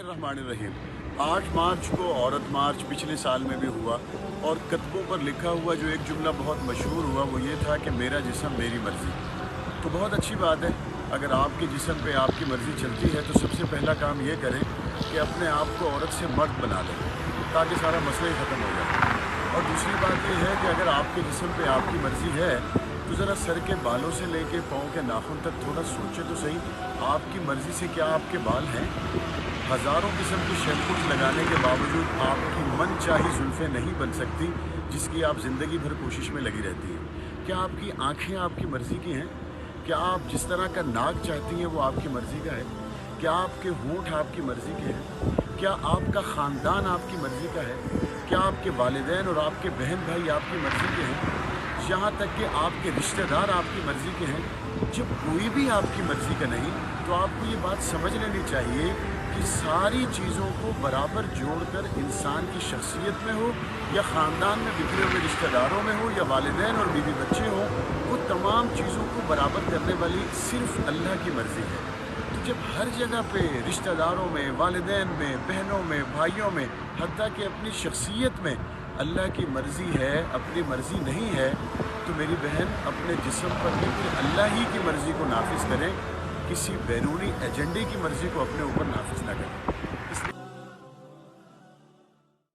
बिस्मिल्लाहिर्रहमानिर्रहीम। 8 मार्च को औरत मार्च पिछले साल में भी हुआ और कतबों पर लिखा हुआ जो एक जुमला बहुत मशहूर हुआ वो ये था कि मेरा जिस्म मेरी मर्ज़ी। तो बहुत अच्छी बात है, अगर आपके जिस्म पे आपकी मर्ज़ी चलती है तो सबसे पहला काम ये करें कि अपने आप को औरत से मर्द बना लें ताकि सारा मसला ही ख़त्म हो जाए। और दूसरी बात ये है कि अगर आपके जिस्म पे आपकी मर्ज़ी है तो ज़रा सर के बालों से लेके पाँव के नाखून तक थोड़ा सोचें तो सही, आपकी मर्ज़ी से क्या आपके बाल हैं? हज़ारों किस्म के शैम्पूज लगाने के बावजूद आपकी मन चाही जुल्फ़ें नहीं बन सकती जिसकी आप ज़िंदगी भर कोशिश में लगी रहती हैं। क्या आपकी आँखें आपकी मर्ज़ी की हैं? क्या आप जिस तरह का नाक चाहती हैं वो आपकी मर्ज़ी का है? क्या आपके होंठ आपकी मर्ज़ी के हैं? क्या आपका ख़ानदान आपकी मर्ज़ी का है? क्या आपके वालिदैन और आपके बहन भाई आपकी मर्ज़ी के हैं? यहाँ तक कि आपके रिश्तेदार आपकी मर्ज़ी के हैं? जब कोई भी आपकी मर्ज़ी का नहीं तो आपको ये बात समझ लेनी चाहिए कि सारी चीज़ों को बराबर जोड़कर इंसान की शख्सियत में हो या ख़ानदान में बिखरे हुए रिश्तेदारों में हो या वालिदैन और बीवी बच्चे हों, वो तमाम चीज़ों को बराबर करने वाली सिर्फ़ अल्लाह की मर्ज़ी है। तो जब हर जगह पे रिश्तेदारों में, वालिदैन में, बहनों में, भाइयों में, हत्ता कि अपनी शख्सियत में अल्लाह की मर्ज़ी है, अपनी मर्ज़ी नहीं है, तो मेरी बहन अपने जिस्म पर भी फिर अल्लाह ही की मर्ज़ी को नाफिज करें, किसी बैरूनी एजेंडे की मर्ज़ी को अपने ऊपर नाफिज ना करें।